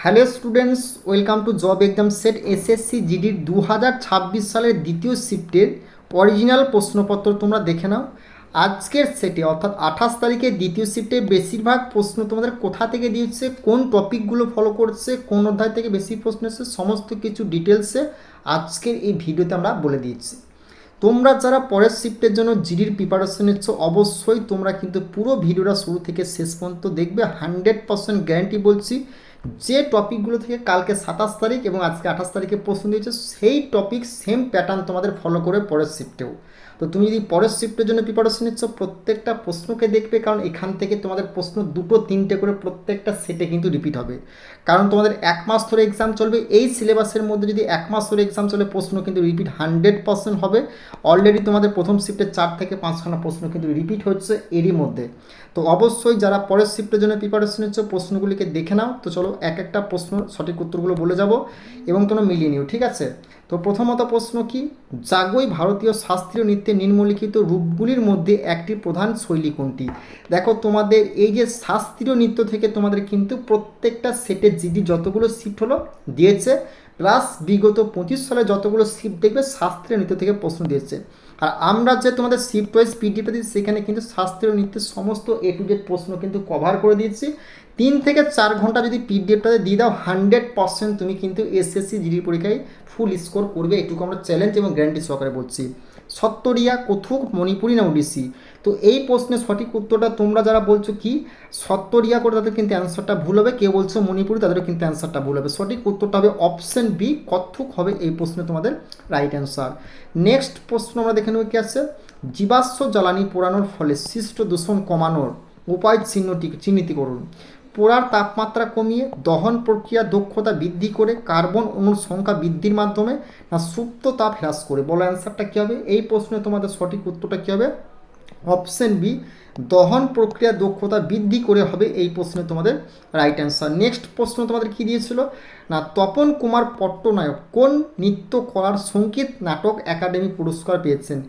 Hello students, welcome to job exam set SSC জিডির 2026 সালের দ্বিতীয় শিফটের অরিজিনাল প্রশ্নপত্র তোমরা দেখে নাও। আজকের সেটে অর্থাৎ 28 তারিখে দ্বিতীয় শিফটে বেশিরভাগ প্রশ্ন তোমাদের কোথা থেকে দিয়েছে, কোন টপিকগুলো ফলো করছে, কোন অধ্যায় থেকে বেশি প্রশ্ন এসেছে, সমস্ত কিছু ডিটেলসে আজকের এই ভিডিওতে আমরা বলে দিচ্ছি। তোমরা যারা পরের শিফটের জন্য জিডির প্রিপারেশন নিচ্ছ অবশ্যই তোমরা কিন্তু পুরো ভিডিওটা শুরু থেকে শেষ পর্যন্ত দেখবে। 100% গ্যারান্টি বলছি, যে টপিকগুলো থেকে কালকে 27 তারিখ এবং আজকে 28 তারিখে প্রশ্ন দিয়েছে সেই টপিক সেম প্যাটার্ন তোমাদের ফলো করে পরের শিফটেও। তো তুমি যদি পরের শিফটের জন্য প্রিপারেশন নিচ্ছ প্রত্যেকটা প্রশ্নকে দেখবে, কারণ এখান থেকে তোমাদের প্রশ্ন 2-3টে করে প্রত্যেকটা সেটে কিন্তু রিপিট হবে। কারণ তোমাদের 1 মাস ধরে এক্সাম চলবে, এই সিলেবাসের মধ্যে যদি 1 মাস ধরে এক্সাম চলে প্রশ্ন কিন্তু রিপিট 100% হবে। অলরেডি তোমাদের প্রথম শিফটে 4 থেকে 5খানা প্রশ্ন কিন্তু রিপিট হচ্ছে এরই মধ্যে। তো অবশ্যই যারা পরের শিফটের জন্য প্রিপারেশন নিচ্ছ প্রশ্নগুলিকে দেখে নাও। তো চলো এক একটা প্রশ্ন সঠিক উত্তরগুলো বলে যাব এবং তোমরা মিলিয়ে নিও, ঠিক আছে? তো প্রথমত প্রশ্ন কি, জাগোই ভারতীয় শাস্ত্রীয় নৃত্যের নিম্নলিখিত রূপগুলির মধ্যে একটি প্রধান শৈলী কোনটি? দেখো তোমাদের এই যে শাস্ত্রীয় নৃত্য থেকে তোমাদের কিন্তু প্রত্যেকটা সেটের জিডি যতগুলো শিফট হলো দিয়েছে, প্লাস বিগত 25 সালে যতগুলো শিফট দেখবে শাস্ত্রীয় নৃত্য থেকে প্রশ্ন দিয়েছে। আর আমরা যে তোমাদের শিফট ওয়াইজ পিডিএফটা দিচ্ছি সেখানে কিন্তু শাস্ত্রীয় নৃত্যের সমস্ত A to Z প্রশ্ন কিন্তু কভার করে দিয়েছি। 3 থেকে 4 ঘন্টা যদি পিডিএফটাতে দিয়ে দাও 100% তুমি কিন্তু এসএসসি জিডি পরীক্ষায় ফুল স্কোর করবে, এটুকু আমরা চ্যালেঞ্জ এবং গ্যারান্টি সহকারে বলছি। সত্তরিয়া, কথক, মণিপুরি না ওডিসি? তো এই প্রশ্নের সঠিক উত্তরটা তোমরা যারা বলছো কি সত্তরিয়া করে তাদের কিন্তু অ্যান্সারটা ভুল হবে, কেউ বলছো মণিপুরি তাদেরও কিন্তু অ্যান্সারটা ভুল হবে। সঠিক উত্তরটা হবে অপশন বি, কত্থক হবে এই প্রশ্নে তোমাদের রাইট অ্যান্সার। নেক্সট প্রশ্ন আমরা দেখে নেব কি আছে, জীবাশ্ম জ্বালানি পোড়ানোর ফলে সৃষ্ট দূষণ কমানোর উপায় চিহ্নিত করুন। পোড়ার তাপমাত্রা কমিয়ে, দহন প্রক্রিয়া দক্ষতা বৃদ্ধি করে, কার্বন অণুর সংখ্যা বৃদ্ধির মাধ্যমে, না সুপ্ত তাপ হ্রাস করে? বলো অ্যান্সারটা কী হবে এই প্রশ্নে তোমাদের সঠিক উত্তরটা কী হবে? অপশন বি, দহন প্রক্রিয়া দক্ষতা বৃদ্ধি করে হবে এই প্রশ্নে তোমাদের রাইট অ্যান্সার। নেক্সট প্রশ্ন তোমাদের কী দিয়েছিল না, তপন কুমার পট্টনায়ক কোন নৃত্যকলার সঙ্গীত নাটক একাডেমি পুরস্কার পেয়েছেন?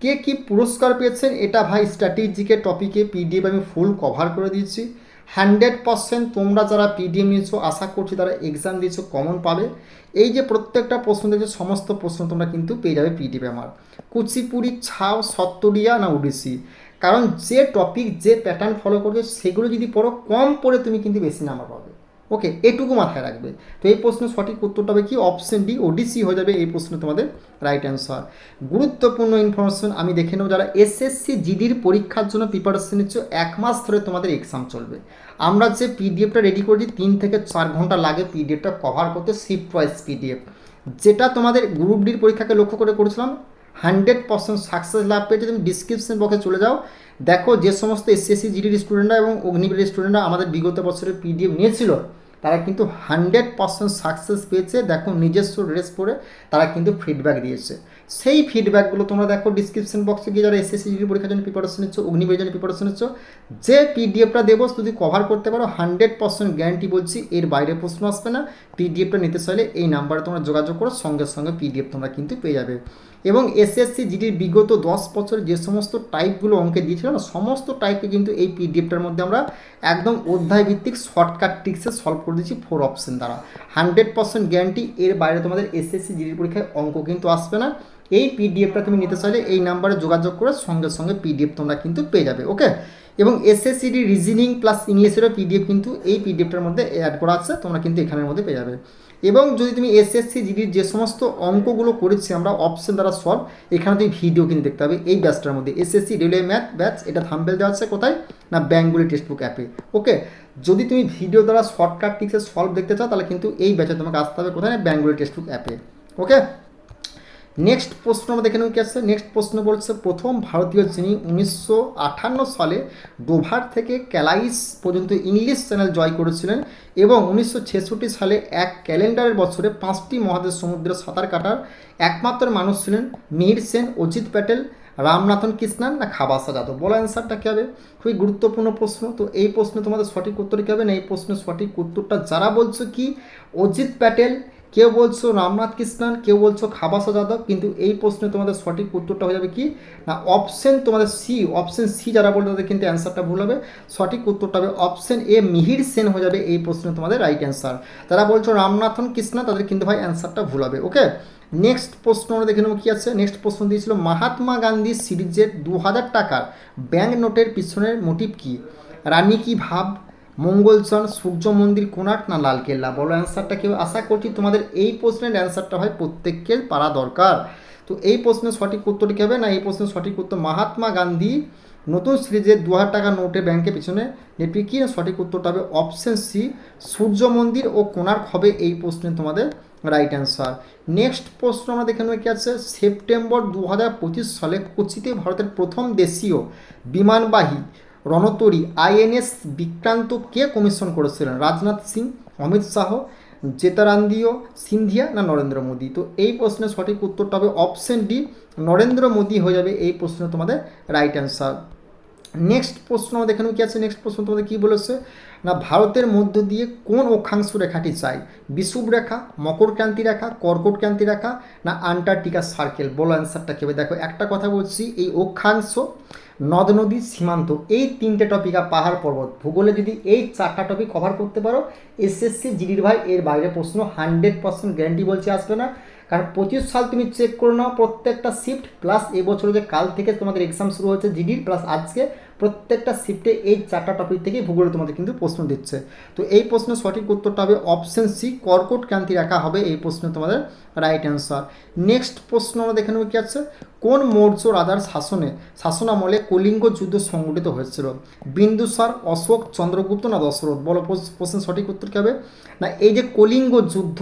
কে কি পুরস্কার পেয়েছেন এটা ভাই স্ট্র্যাটেজিকের টপিকে পিডিএফ আমি ফুল কভার করে দিয়েছি। 100% তোমরা যারা পিডিএফ নিয়েছো আশা করছি তারা এক্সাম দিয়েছো কমন পাবে। এই যে প্রত্যেকটা প্রশ্ন দেখছো সমস্ত প্রশ্ন তোমরা কিন্তু পেয়ে যাবে পিডিএফ আমার। কুচিপুড়ি, ছাও, সত্তরিয়া না ওডিসি? কারণ যে টপিক যে প্যাটার্ন ফলো করবে সেগুলো যদি পড়ো কম পড়ে তুমি কিন্তু বেশি নাম্বার পাবে। ওকে, এটুকু মাথায় রাখবে। তো এই প্রশ্নের সঠিক উত্তরটা হবে কি অপশন ডি, ওডিসি হয়ে যাবে এই প্রশ্ন তোমাদের রাইট অ্যান্সার। গুরুত্বপূর্ণ ইনফরমেশন আমি দেখে নেব, যারা এসএসসি জিডির পরীক্ষার জন্য প্রিপারেশন নিচ্ছ 1 মাস ধরে তোমাদের এক্সাম চলবে। আমরা যে পিডিএফটা রেডি করেছি 3 থেকে 4 ঘন্টা লাগে পিডিএফটা কভার করতে, শিফট ওয়াইজ পিডিএফ, যেটা তোমাদের গ্রুপ ডির পরীক্ষাকে লক্ষ্য করে করেছিলাম 100% সাকসেস লাভ পেয়েছে। তুমি ডিসক্রিপশন বক্সে চলে যাও, দেখো যে সমস্ত এসএসসি জিডির স্টুডেন্টরা এবং অগ্নিবীরের স্টুডেন্টরা আমাদের বিগত বছরের পিডিএফ নিয়েছিল তারা কিন্তু 100% সাকসেস পেয়েছে। দেখো নিজস্ব ড্রেস পরে তারা কিন্তু ফিডব্যাক দিয়েছে, সেই ফিডব্যাকগুলো তোমরা দেখো ডিসক্রিপশন বক্সে গিয়ে যারা এসএসসি জিডি পরীক্ষার জন্য প্রিপারেশন নিচ্ছ, অগ্নিবীরের জন্য প্রিপারেশন নিচ্ছ, যে পিডিএফটা দেবো যদি কভার করতে পারো 100% গ্যারান্টি বলছি এর বাইরে প্রশ্ন আসবে না। পিডিএফটা নিতে চাইলে এই নাম্বারে তোমরা যোগাযোগ করো, সঙ্গে সঙ্গে পিডিএফ তোমরা কিন্তু পেয়ে যাবে। এবং এসএসসি জিডির বিগত 10 বছর যে সমস্ত টাইপগুলো অঙ্কে দিয়েছিল না সমস্ত টাইপকে কিন্তু এই পিডিএফটার মধ্যে আমরা একদম অধ্যায় ভিত্তিক শর্টকাট ট্রিক্সে সলভ করে দিচ্ছি 4 অপশন দ্বারা। 100% গ্যারান্টি এর বাইরে তোমাদের এসএসসি জিডির পরীক্ষায় অঙ্ক কিন্তু আসবে না। এই পিডিএফটা তুমি নিতে চাইলে এই নাম্বারে যোগাযোগ করে সঙ্গে সঙ্গে পিডিএফ তোমরা কিন্তু পেয়ে যাবে। ওকে, এবং এসএসসিডি রিজনিং প্লাস ইংলিশেরও পিডিএফ কিন্তু এই পিডিএফটার মধ্যে অ্যাড করা আছে, তোমরা কিন্তু এখানের মধ্যে পেয়ে যাবে। এবং যদি তুমি এসএসসি জিডির যে সমস্ত অঙ্কগুলো করেছি আমরা অপশন দ্বারা সলভ, এখানে তুমি ভিডিও কিন্তু দেখতে হবে এই ব্যাচটার মধ্যে, এসএসসি রেলওয়ে ম্যাথ ব্যাচ, এটা থাম্বনেল দেওয়া আছে কোথায় না বেঙ্গলি টেক্সটবুক অ্যাপে। ওকে, যদি তুমি ভিডিও দ্বারা শর্টকাট ট্রিক্সে সলভ দেখতে চাও তাহলে কিন্তু এই ব্যাচে তোমাকে আসতে হবে কোথায় না বেঙ্গলি টেক্সটবুক অ্যাপে। ওকে, নেক্সট প্রশ্ন আমরা দেখে নেব কি আছে। নেক্সট প্রশ্ন বলছে, প্রথম ভারতীয় যিনি 1958 সালে ডোভার থেকে ক্যালাইস পর্যন্ত ইংলিশ চ্যানেল জয় করেছিলেন এবং 1966 সালে এক ক্যালেন্ডারের বছরে 5টি মহাদেশ সমুদ্রে সাঁতার কাটার একমাত্র মানুষ ছিলেন মিহির সেন, অজিত প্যাটেল, রামনাথন কৃষ্ণান না খাবাসা যাদব? বলো অ্যান্সারটা কী হবে? খুবই গুরুত্বপূর্ণ প্রশ্ন। তো এই প্রশ্নে তোমাদের সঠিক উত্তর কী হবে না এই প্রশ্নের সঠিক উত্তরটা যারা বলছো কি অজিত প্যাটেল কেউ বলছো রামনাথ কৃষ্ণন, কেউ বলছো খাবাসা যাদব, কিন্তু এই প্রশ্নে তোমাদের সঠিক উত্তরটা হয়ে যাবে কি না অপশন তোমাদের সি, অপশন সি যারা বলবে তাদের কিন্তু অ্যান্সারটা ভুল হবে। সঠিক উত্তরটা হবে অপশন এ মিহির সেন হয়ে যাবে এই প্রশ্নে তোমাদের রাইট অ্যান্সার। যারা বলছো রামনাথন কৃষ্ণা তাদের কিন্তু ভাই অ্যান্সারটা ভুল হবে। ওকে, নেক্সট প্রশ্ন আমরা দেখে নেবো কী আছে। নেক্সট প্রশ্ন দিয়েছিল মহাত্মা গান্ধী সিরিজের 2000 টাকার ব্যাঙ্ক নোটের পিছনের মোটিভ কী? রানী কি ভাব, মঙ্গলচন, সূর্য মন্দির, কোণার্ক না লালকেল্লা? বলো অ্যান্সারটা কেউ। আশা করছি তোমাদের এই প্রশ্নের অ্যান্সারটা হয় প্রত্যেককে পারা দরকার। তো এই প্রশ্নের সঠিক উত্তরটি কী হবে না এই প্রশ্নের সঠিক উত্তর মহাত্মা গান্ধী নতুন সিরিজের 2000 টাকা নোটে ব্যাংকের পিছনে নেটে কি সঠিক উত্তরটা হবে অপশন সি সূর্য মন্দির ও কোণার্ক হবে এই প্রশ্নে তোমাদের রাইট অ্যান্সার। নেক্সট প্রশ্ন আমরা দেখে নেব কি আছে। সেপ্টেম্বর 2025 সালে কোচিতে ভারতের প্রথম দেশীয় বিমানবাহী রণতরী আইএনএস বিক্রান্ত কে কমিশন করেছিলেন? রাজনাথ সিং, অমিত শাহ, জ্যোতিরাদিত্য সিন্ধিয়া না নরেন্দ্র মোদী? তো এই প্রশ্নের সঠিক উত্তরটা হবে অপশন ডি নরেন্দ্র মোদী হয়ে যাবে এই প্রশ্ন তোমাদের রাইট অ্যান্সার। নেক্সট প্রশ্ন আমরা দেখে নেব কি আছে। নেক্সট প্রশ্ন তোমাদের কী বলেছে না ভারতের মধ্য দিয়ে কোন অক্ষাংশ রেখাটি চাই? বিষুব রেখা, মকর ক্রান্তি রেখা, কর্কট ক্রান্তি রেখা না আন্টার্কটিকা সার্কেল? বলো অ্যান্সারটা কী হবে। দেখো একটা কথা বলছি, এই অক্ষাংশ, নদ নদী, সীমান্ত, এই তিনটে টপিক আর পাহাড় পর্বত ভূগোলে যদি এই 4টা টপিক কভার করতে পারো এসএসসি জিডির ভাই এর বাইরে প্রশ্ন 100% গ্যারান্টি বলছি আসবে না। কারণ 25 সাল তুমি চেক করে নাও প্রত্যেকটা শিফট প্লাস এবছর যে কাল থেকে তোমাদের এক্সাম শুরু হয়েছে জিডির প্লাস আজকে প্রত্যেকটা শিফটে এই 4টা টপিক থেকেই ভূগোলে তোমাদের কিন্তু প্রশ্ন দিচ্ছে। তো এই প্রশ্নের সঠিক উত্তরটা হবে অপশন সি কর্কট ক্রান্তি রেখা হবে এই প্রশ্নে তোমাদের রাইট অ্যান্সার। নেক্সট প্রশ্ন আমরা দেখে নেব কি আছে। কোন মৌর্য রাজার শাসনামলে কলিঙ্গ যুদ্ধ সংগঠিত হয়েছিল? বিন্দুসার, অশোক, চন্দ্রগুপ্ত না দশরথ? বলো প্রশ্নের সঠিক উত্তর কী হবে না এই যে কলিঙ্গ যুদ্ধ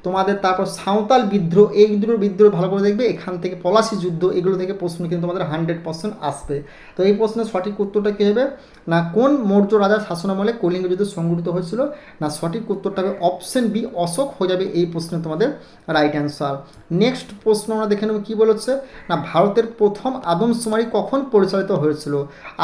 তোমাদের, তারপর সাঁওতাল বিদ্রোহ, এই বিদ্রোহ ভালো করে দেখবে, এখান থেকে পলাশি যুদ্ধ, এগুলো থেকে প্রশ্ন কিন্তু তোমাদের 100% আসবে। তো এই প্রশ্নের সঠিক উত্তরটা কী হবে না কোন মৌর্য রাজার শাসনামলে কলিঙ্গ যুদ্ধ সংগঠিত হয়েছিল? না সঠিক উত্তরটা হবে অপশন বি অশোক হয়ে যাবে এই প্রশ্নে তোমাদের রাইট অ্যান্সার। নেক্সট প্রশ্ন আমরা দেখে নেব কী বলেছে না ভারতের প্রথম আদমশুমারি কখন পরিচালিত হয়েছিল?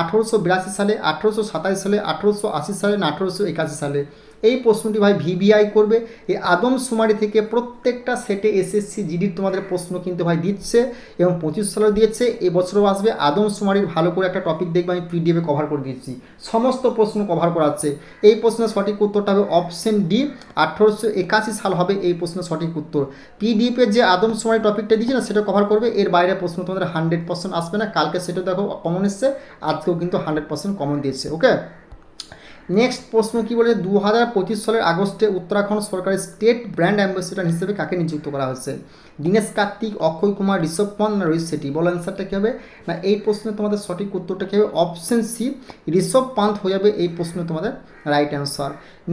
1882 সালে, 1827 সালে, 1880 সালে না 1881 সালে? এই প্রশ্নটি ভাই ভিবিআই করবে। এই আদমশুমারি থেকে প্রত্যেকটা সেটে এসএসসি জিডির তোমাদের প্রশ্ন কিন্তু ভাই দিচ্ছে এবং 25 সালেও দিয়েছে, এবছরও আসবে। আদমশুমারির ভালো করে একটা টপিক দেখবে আমি পিডিএফে কভার করে দিচ্ছি, সমস্ত প্রশ্ন কভার করাচ্ছে। এই প্রশ্নের সঠিক উত্তরটা হবে অপশন ডি 1881 সাল হবে এই প্রশ্নের সঠিক উত্তর। পিডিএফের যে আদমশুমারি টপিকটা দিয়েছে না সেটা কভার করবে, এর বাইরে প্রশ্ন তোমাদের 100% আসবে না। কালকে সেটা দেখো কমন এসছে, আজকেও কিন্তু 100% কমন দিয়েছে। ওকে, নেক্সট প্রশ্ন কী বলে 2025 সালের আগস্টে উত্তরাখণ্ড সরকারের স্টেট ব্র্যান্ড অ্যাম্বাসেডর হিসেবে কাকে নিযুক্ত করা হয়েছে? দীনেশ কার্তিক, অক্ষয় কুমার, ঋষভ পন্ত না রোহিত শেঠি? বলো অ্যান্সারটা কী হবে না এই প্রশ্নে তোমাদের সঠিক উত্তরটা কী হবে অপশন সি ঋষভ পন্ত হয়ে যাবে এই প্রশ্নে তোমাদের রাইট অ্যান্সার।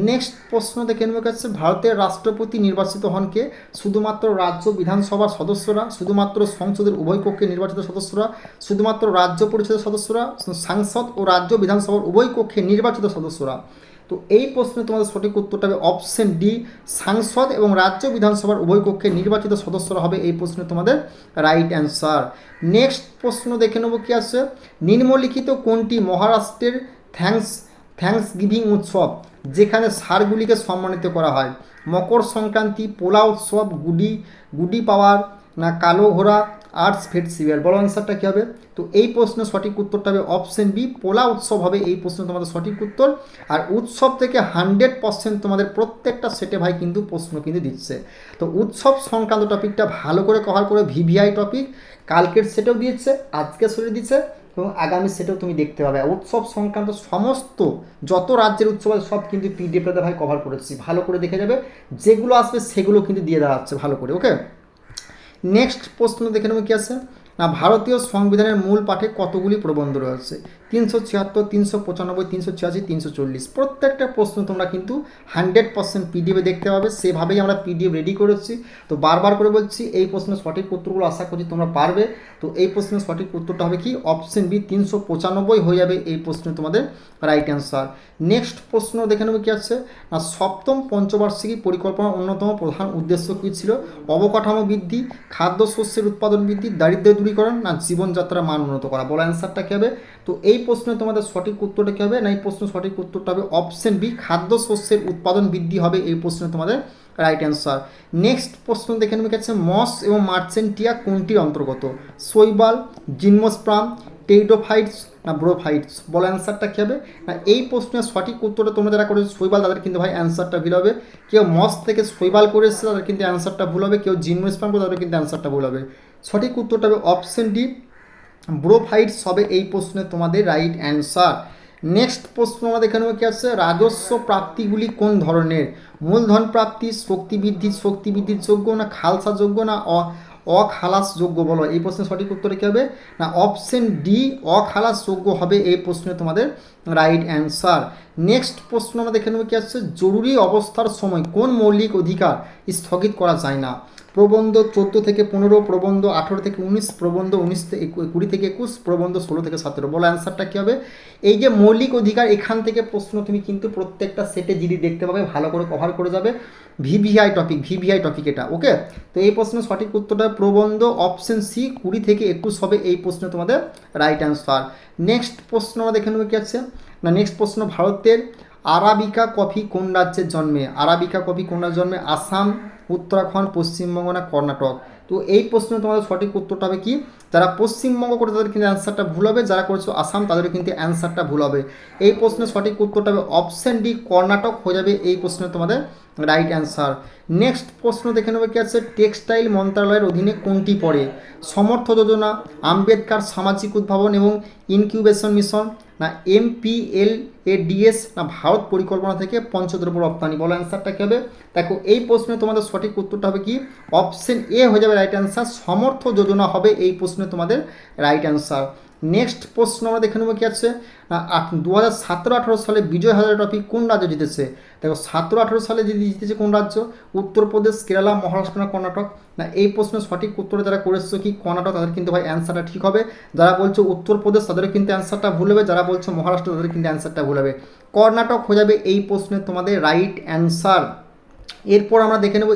নেক্সট প্রশ্ন দেখে নেওয়া হচ্ছে ভারতের রাষ্ট্রপতি নির্বাচিত হন কে? শুধুমাত্র রাজ্য বিধানসভার সদস্যরা, শুধুমাত্র সংসদের উভয় কক্ষে নির্বাচিত সদস্যরা, শুধুমাত্র রাজ্য পরিষদের সদস্যরা, সাংসদ ও রাজ্য বিধানসভার উভয় কক্ষে নির্বাচিত সদস্যরা? তো এই প্রশ্নে তোমাদের সঠিক উত্তরটা হবে অপশন ডি সাংসদ এবং রাজ্য বিধানসভার উভয় কক্ষে নির্বাচিত সদস্যরা হবে এই প্রশ্নে তোমাদের রাইট অ্যান্সার। নেক্সট প্রশ্ন দেখে নেব কি আছে। নিম্নলিখিত কোনটি মহারাষ্ট্রের থ্যাঙ্কস গিভিং উৎসব যেখানে ষাঁড়গুলিকে সম্মানিত করা হয়? মকর সংক্রান্তি, পোলা উৎসব, গুডি পাওয়ার না কালো ঘোড়া, আর্টস ফেস্টিভ্যাল? বড় অ্যান্সারটা কী হবে? তো এই প্রশ্নের সঠিক উত্তরটা হবে অপশন বি পোলা উৎসব হবে এই প্রশ্ন তোমাদের সঠিক উত্তর। আর উৎসব থেকে 100% তোমাদের প্রত্যেকটা সেটে ভাই কিন্তু প্রশ্ন কিন্তু দিচ্ছে। তো উৎসব সংক্রান্ত টপিকটা ভালো করে কভার করে ভিভিআই টপিক কালকের সেটেও দিয়েছে, আজকে সেটে দিচ্ছে এবং আগামী সেটেও তুমি দেখতে পাবে। উৎসব সংক্রান্ত সমস্ত যত রাজ্যের উৎসব আছে সব কিন্তু পিডিএফটাতে ভাই কভার করেছি, ভালো করে দেখে যাবে, যেগুলো আসবে সেগুলো কিন্তু দিয়ে দেওয়া হচ্ছে ভালো করে। ওকে, নেক্সট প্রশ্ন দেখে নেব কি আছে না ভারতীয় সংবিধানের মূল পাঠে কতগুলি প্রবন্ধ রয়েছে? 376, 395, 386, 340? প্রত্যেকটা প্রশ্ন তোমরা কিন্তু 100% পিডিএফে দেখতে পাবে, সেভাবেই আমরা পিডিএফ রেডি করেছি। তো বারবার করে বলছি এই প্রশ্নের সঠিক উত্তরগুলো আশা করছি তোমরা পারবে। তো এই প্রশ্নের সঠিক উত্তরটা হবে কি অপশন বি 395 হয়ে যাবে এই প্রশ্নে তোমাদের রাইট অ্যান্সার। নেক্সট প্রশ্ন দেখে নেব কি আছে না সপ্তম পঞ্চবার্ষিকী পরিকল্পনার অন্যতম প্রধান উদ্দেশ্য কী ছিল? অবকাঠামো বৃদ্ধি, খাদ্যশস্যের উৎপাদন বৃদ্ধি, দারিদ্র্য দূরীকরণ না জীবনযাত্রার মান উন্নত করা? বলা অ্যান্সারটা কী হবে? তো এই প্রশ্নে তোমাদের সঠিক উত্তরটা কী হবে না, এই প্রশ্নের সঠিক উত্তরটা হবে অপশন বি, খাদ্য শস্যের উৎপাদন বৃদ্ধি হবে এই প্রশ্নে তোমাদের রাইট অ্যান্সার। নেক্সট প্রশ্ন দেখে নেবে কাছে, মস এবং মার্চেন্টিয়া কোনটির অন্তর্গত? শৈবাল, জিমনোস্পার্ম, টেরিডোফাইটস না ব্রোফাইটস? বলো অ্যান্সারটা কী হবে না, এই প্রশ্নের সঠিক উত্তরটা তোমরা যারা করেছো শৈবাল তাদের কিন্তু ভাই অ্যান্সারটা ভুল হবে। কেউ মস থেকে শৈবাল করে এসেছে তাদের কিন্তু অ্যান্সারটা ভুল হবে, কেউ জিমনোস্পার্ম করে তাদের কিন্তু অ্যান্সারটা ভুল হবে। সঠিক উত্তরটা হবে অপশন ডি, ব্রোফাইটস হবে এই প্রশ্নে তোমাদের রাইট অ্যান্সার। নেক্সট প্রশ্ন আমরা দেখে নেবো কি আছে, রাজস্ব প্রাপ্তিগুলি কোন ধরনের? মূলধন প্রাপ্তি, শক্তি বৃদ্ধির যোগ্য, না খালসা যোগ্য, না অখালাস যোগ্য? বলো এই প্রশ্নের সঠিক উত্তর কী হবে না, অপশন ডি, অখালাস যোগ্য হবে এই প্রশ্নে তোমাদের রাইট অ্যান্সার। নেক্সট প্রশ্ন আমরা দেখে নেবো কি আছে, জরুরি অবস্থার সময় কোন মৌলিক অধিকার স্থগিত করা যায় না? প্রবন্ধ 14 থেকে 15, প্রবন্ধ 18 থেকে 19, প্রবন্ধ 20 থেকে 21, প্রবন্ধ 16 থেকে 17? বলো অ্যান্সারটা কী হবে? এই যে মৌলিক অধিকার, এখান থেকে প্রশ্ন তুমি কিন্তু প্রত্যেকটা সেটে জিডি দেখতে পাবে, ভালো করে কভার করে যাবে। ভিভিআই টপিক এটা, ওকে। তো এই প্রশ্নের সঠিক উত্তরটা প্রবন্ধ অপশন সি, 20 থেকে 21 হবে এই প্রশ্নে তোমাদের রাইট অ্যান্সার। নেক্সট প্রশ্ন আমরা দেখে নেবো কি আছে না, নেক্সট প্রশ্ন, ভারতের আরাবিকা কফি কোন রাজ্যের জন্মে? আরাবিকা কফি কোন রাজ্যের জন্মে? আসাম, উত্তরাখণ্ড, পশ্চিমবঙ্গ, না কর্ণাটক? তো এই প্রশ্নে তোমাদের সঠিক উত্তরটা হবে কি, যারা পশ্চিমবঙ্গ করে তাদের কিন্তু অ্যান্সারটা ভুল হবে, যারা করেছো আসাম তাদেরও কিন্তু অ্যান্সারটা ভুল হবে। এই প্রশ্নের সঠিক উত্তরটা হবে অপশন ডি, কর্ণাটক হয়ে যাবে এই প্রশ্নে তোমাদের রাইট অ্যান্সার। নেক্সট প্রশ্ন দেখে নেবে কি আছে, টেক্সটাইল মন্ত্রণালয়ের অধীনে কোনটি পড়ে? সমর্থ যোজনা, আম্বেদকার সামাজিক উদ্ভাবন এবং ইনকিউবেশন মিশন, না MPLADS, না ভারত পরিকল্পনা থেকে পঞ্চদ্রব্য রপ্তানি? বলো অ্যান্সারটা কী হবে? দেখো এই প্রশ্নে তোমাদের সঠিক উত্তরটা হবে কি, অপশন এ হয়ে যাবে রাইট অ্যান্সার, সমর্থ যোজনা হবে এই প্রশ্নে তোমাদের রাইট অ্যান্সার। নেক্সট প্রশ্ন আমরা দেখে নেবো কি আছে, 2017-18 সালে বিজয় হাজারে ট্রফি কোন রাজ্য জিতেছে? দেখো 17-18 সালে জিতেছে কোন রাজ্য? উত্তরপ্রদেশ, কেরালা, মহারাষ্ট্র, না কর্ণাটক? না এই প্রশ্নের সঠিক উত্তরে যারা করেছো কি কর্ণাটক তাদের কিন্তু ভাই অ্যান্সারটা ঠিক হবে। যারা বলছো উত্তরপ্রদেশ তাদেরও কিন্তু অ্যান্সারটা ভুল হবে, যারা বলছো মহারাষ্ট্র তাদের কিন্তু অ্যান্সারটা ভুল হবে। কর্ণাটক হয়ে যাবে এই প্রশ্নে তোমাদের রাইট অ্যান্সার। এরপর আমরা দেখে নেব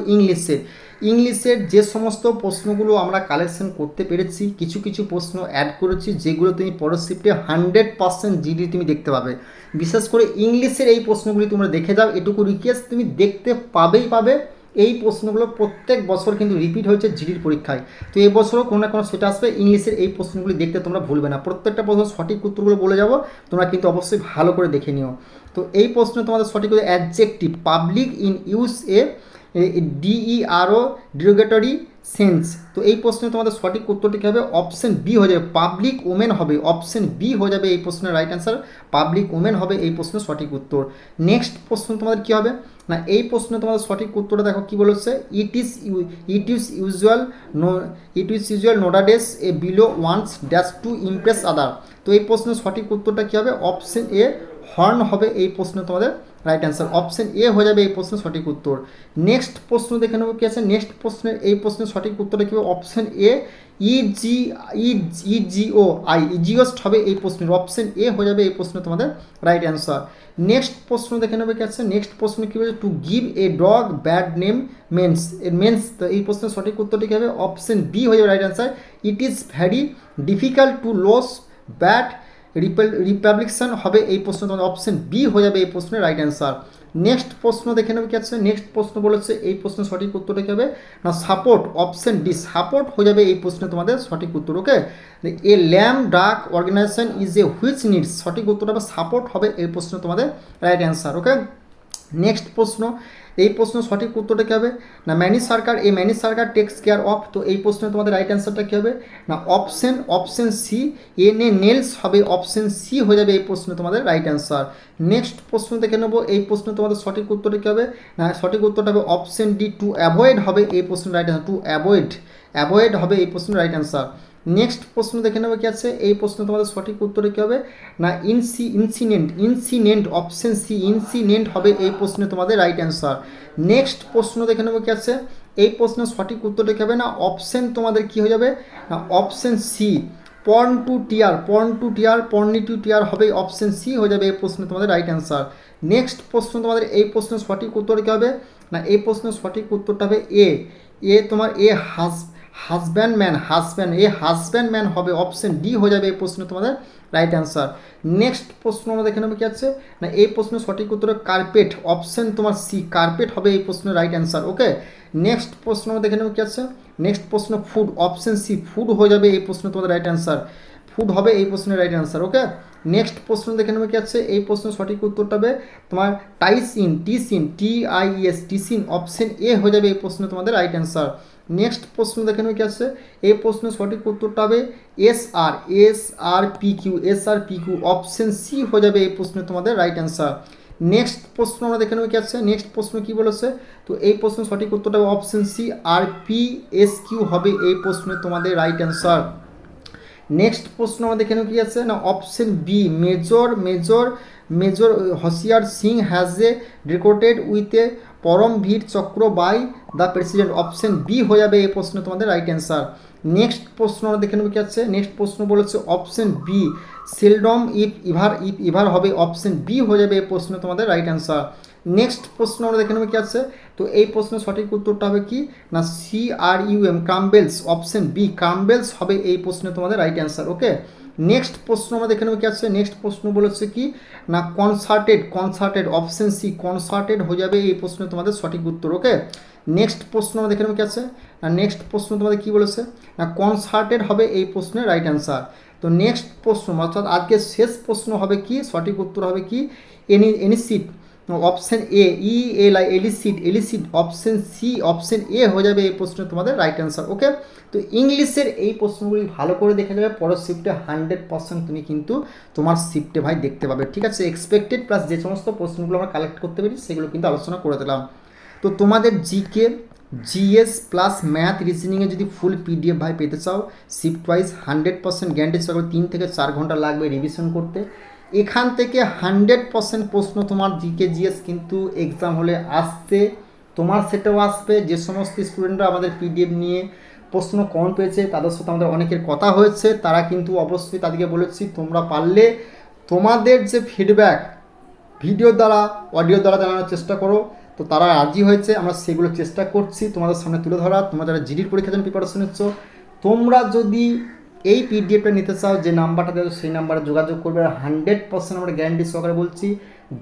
ইংলিশের যে সমস্ত প্রশ্নগুলো আমরা কালেকশন করতে পেরেছি, কিছু কিছু প্রশ্ন অ্যাড করেছি যেগুলো তুমি পরের শিফটে 100% জিডি তুমি দেখতে পাবে। বিশেষ করে ইংলিশের এই প্রশ্নগুলি তোমরা দেখে যাও, এটুকু রিকোয়েস্ট, তুমি দেখতে পাবে। এই প্রশ্নগুলো প্রত্যেক বছর কিন্তু রিপিট হয়েছে জিডির পরীক্ষায়, তো এই বছরও কোনো না কোনো সেটা আসবে। ইংলিশের এই প্রশ্নগুলি দেখতে তোমরা ভুলবে না, প্রত্যেকটা প্রশ্ন সঠিক উত্তরগুলো বলে যাবো, তোমরা কিন্তু অবশ্যই ভালো করে দেখে নিও। তো এই প্রশ্নে তোমাদের সঠিক adjective, public in use DERO, derogatory sense. তো এই প্রশ্নে তোমাদের সঠিক উত্তরটি কী হবে? অপশন বি হয়ে যাবে, পাবলিক ওমেন হবে। অপশন বি হয়ে যাবে এই প্রশ্নের রাইট অ্যান্সার, পাবলিক ওমেন হবে এই প্রশ্নের সঠিক উত্তর। নেক্সট প্রশ্ন তোমাদের কী হবে না, এই প্রশ্নে তোমাদের সঠিক উত্তরটা দেখো কী বলেছে, it is usual nowadays a below once dash to impress other? তো এই প্রশ্নের সঠিক উত্তরটা কী হবে? অপশন এ, হর্ন হবে এই প্রশ্নে তোমাদের রাইট অ্যান্সার। অপশন এ হয়ে যাবে এই প্রশ্নের সঠিক উত্তর। নেক্সট প্রশ্ন দেখে নেবো কী আছে, নেক্সট প্রশ্নের এই প্রশ্নের সঠিক উত্তরটা কী হবে? অপশন এ, ইজিওস্ট হবে এই প্রশ্নের। অপশন এ হয়ে যাবে এই প্রশ্নে তোমাদের রাইট অ্যান্সার। নেক্সট প্রশ্ন দেখে নেবে কি আছে, নেক্সট প্রশ্ন কী বলছে, to give a dog bad name means. তো এই প্রশ্নের সঠিক উত্তরটি কী হবে? অপশন বি হয়ে যাবে right answer, it is very difficult to loss bad republication হবে এই প্রশ্ন তোমাদের। অপশন বি হয়ে যাবে এই প্রশ্নের রাইট অ্যান্সার। নেক্সট প্রশ্ন দেখে নেবে কি আছে, নেক্সট প্রশ্ন বলেছে এই প্রশ্নের সঠিক উত্তরটা কী হবে না, সাপোর্ট। অপশন ডি, সাপোর্ট হয়ে যাবে এই প্রশ্নে তোমাদের সঠিক উত্তর। Okay, a lame duck organisation is a which needs? সঠিক উত্তরটা হবে সাপোর্ট হবে এই প্রশ্নে তোমাদের রাইট অ্যান্সার। ওকে, নেক্সট প্রশ্ন, এই প্রশ্ন সঠিক উত্তরটা কী হবে না, ম্যানি সার্কার টেক্স কেয়ার অফ? তো এই প্রশ্নে তোমাদের রাইট অ্যান্সারটা কী হবে না, অপশন সি, নেলস হবে। অপশন সি হয়ে যাবে এই প্রশ্নে তোমাদের রাইট অ্যান্সার। নেক্সট প্রশ্ন দেখে নেবো, এই প্রশ্ন তোমাদের সঠিক উত্তরটা কী হবে না, সঠিক উত্তরটা হবে অপশন ডি, টু অ্যাভয়েড হবে এই প্রশ্নের রাইট অ্যান্সার। টু অ্যাভয়েড হবে এই প্রশ্নের রাইট অ্যান্সার। নেক্সট প্রশ্ন দেখে নেবো কি আছে, এই প্রশ্ন তোমাদের সঠিক উত্তরে কী হবে না, ইনসিনেন্ট। অপশন সি, ইনসিনেন্ট হবে এই প্রশ্নে তোমাদের রাইট অ্যান্সার। নেক্সট প্রশ্ন দেখে নেবো কি আছে, এই প্রশ্নের সঠিক উত্তরটা কী হবে না, অপশন তোমাদের কী হয়ে যাবে না, option C, prone to tear হবে। অপশন সি হয়ে যাবে এই প্রশ্নে তোমাদের রাইট অ্যান্সার। নেক্সট প্রশ্ন তোমাদের এই প্রশ্নের সঠিক উত্তর কী হবে না, এই প্রশ্নের সঠিক উত্তরটা হবে এ তোমার হাজব্যান্ডম্যান, এই হাজব্যান্ডম্যান হবে, অপশন ডি হয়ে যাবে এই প্রশ্নে তোমাদের রাইট অ্যান্সার। নেক্সট প্রশ্ন আমরা দেখে নেবো কি আছে না, এই প্রশ্নের সঠিক উত্তর কার্পেট, অপশন তোমার সি, কার্পেট হবে এই প্রশ্নের রাইট অ্যান্সার। ওকে, নেক্সট প্রশ্ন আমরা দেখে নেবো কি আছে, নেক্সট প্রশ্ন ফুড, অপশন সি, ফুড হয়ে যাবে এই প্রশ্ন তোমাদের রাইট অ্যান্সার, ফুড হবে এই প্রশ্নের রাইট অ্যান্সার। ওকে, নেক্সট প্রশ্ন দেখে নেবো কি আছে, এই প্রশ্নের সঠিক উত্তরটা হবে তোমার টাইসিন, TIES, টিসিন, অপশন এ হয়ে যাবে এই প্রশ্নে তোমাদের রাইট অ্যান্সার। নেক্সট প্রশ্ন দেখে নেবো কি আছে, এই প্রশ্নের সঠিক উত্তরটা হবে SRPQ, অপশন সি হয়ে যাবে এই প্রশ্নে তোমাদের রাইট অ্যান্সার। নেক্সট প্রশ্ন আমরা দেখে নেবো কি আছে, নেক্সট প্রশ্ন কি বলেছে, তো এই প্রশ্নের সঠিক উত্তরটা হবে অপশন সি, RPSQ হবে এই প্রশ্নে তোমাদের রাইট অ্যান্সার। নেক্সট প্রশ্ন আমরা দেখে নেব কি আছে না, option B, major Hoshiar Singh has a recorded with a Paramvir Chakra by the president, option B হয়ে যাবে এই প্রশ্ন তোমাদের রাইট অ্যান্সার। নেক্সট প্রশ্ন আমরা দেখে নেব কি আছে, নেক্সট প্রশ্ন বলেছে অপশন বি, সেলডম ইভার হবে, অপশন বি হয়ে যাবে এই প্রশ্ন তোমাদের রাইট অ্যান্সার। নেক্সট প্রশ্ন আমরা দেখে নেব কি আছে, তো এই প্রশ্নের সঠিক উত্তরটা হবে কি না, CRUM, ক্রাম্বেলস, অপশন বি, ক্রাম্বেলস হবে এই প্রশ্নে তোমাদের রাইট অ্যান্সার। ওকে, নেক্সট প্রশ্ন আমরা দেখে নেব কি আছে, নেক্সট প্রশ্ন বলেছে কি না, কনসার্টেড, অপশন সি, কনসার্টেড হয়ে যাবে এই প্রশ্নে তোমাদের সঠিক উত্তর। ওকে, নেক্সট প্রশ্ন আমরা দেখে নেব কি আছে না, নেক্সট প্রশ্ন তোমাদের কি বলেছে না, কনসার্টেড হবে এই প্রশ্নের রাইট অ্যান্সার। তো নেক্সট প্রশ্ন অর্থাৎ আজকের শেষ প্রশ্ন হবে কি, সঠিক উত্তর হবে কি এনিসিড, অপশন এ, এলিসিড, অপশন সি, অপশন এ হয়ে যাবে এই প্রশ্নে তোমাদের রাইট অ্যান্সার। ওকে, তো ইংলিশের এই প্রশ্নগুলি ভালো করে দেখে যাবে, পরের শিফটে 100% তুমি কিন্তু তোমার শিফটে ভাই দেখতে পাবে। ঠিক আছে, এক্সপেক্টেড প্লাস যে সমস্ত প্রশ্নগুলো আমরা কালেক্ট করতে পারি সেগুলো কিন্তু আলোচনা করে দিলাম। তো তোমাদের জিকে, GS প্লাস ম্যাথ রিজনিংয়ে যদি ফুল PDF ভাই পেতে চাও, শিফট ওয়াইজ 100% গ্যারান্টি সহকারে 3 থেকে 4 ঘন্টা লাগবে রিভিশন করতে। এখান থেকে 100% প্রশ্ন তোমার জিকে GS কিন্তু এক্সাম হলে আসছে, তোমার সেটাও আসবে। যে সমস্ত স্টুডেন্টরা আমাদের PDF নিয়ে প্রশ্ন কম পেয়েছে তাদের সাথে আমাদের অনেকের কথা হয়েছে, তারা কিন্তু অবশ্যই তাদেরকে বলেছি তোমরা পারলে তোমাদের যে ফিডব্যাক ভিডিও দ্বারা, অডিও দ্বারা জানানোর চেষ্টা করো। তো তারা রাজি হয়েছে, আমরা সেগুলো চেষ্টা করছি তোমাদের সামনে তুলে ধরা। তোমরা যারা জিডির পরীক্ষার জন্য প্রিপারেশন নিচ্ছ, তোমরা যদি এই PDFটা নিতে চাও, যে নাম্বারটা দেবো সেই নাম্বারে যোগাযোগ করবে। 100% আমরা গ্যারান্টি সহকারে বলছি,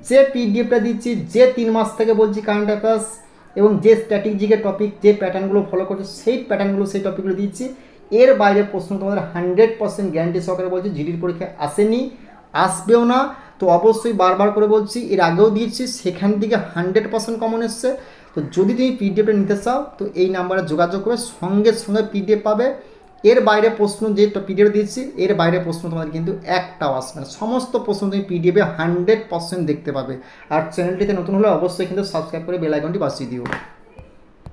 যে PDFটা দিচ্ছি, যে 3 মাস থেকে বলছি কারেন্ট অ্যাফেয়ার্স এবং যে স্ট্র্যাটেজিকের টপিক, যে প্যাটার্নগুলো ফলো করছে সেই প্যাটার্নগুলো, সেই টপিকগুলো দিচ্ছি, এর বাইরে প্রশ্ন তোমাদের 100% গ্যারান্টি সহকারে বলছি জিডির পরীক্ষায় আসেনি, আসবেও না। তো অবশ্যই বারবার করে বলছি, এর আগেও দিয়েছি, সেখান থেকে 100% কমন এসছে। তো যদি তুমি PDFটা নিতে চাও তো এই নাম্বারে যোগাযোগ করে সঙ্গে সঙ্গে PDF পাবে। এর বাইরে প্রশ্ন যে PDF দিয়েছি, এর বাইরে প্রশ্ন তোমাদের কিন্তু একটাও আসবে না, সমস্ত প্রশ্ন তুমি PDF-এ 100% দেখতে পাবে। আর চ্যানেলটিতে নতুন হলে অবশ্যই কিন্তু সাবস্ক্রাইব করে বেল আইকনটি বাজিয়ে দিও।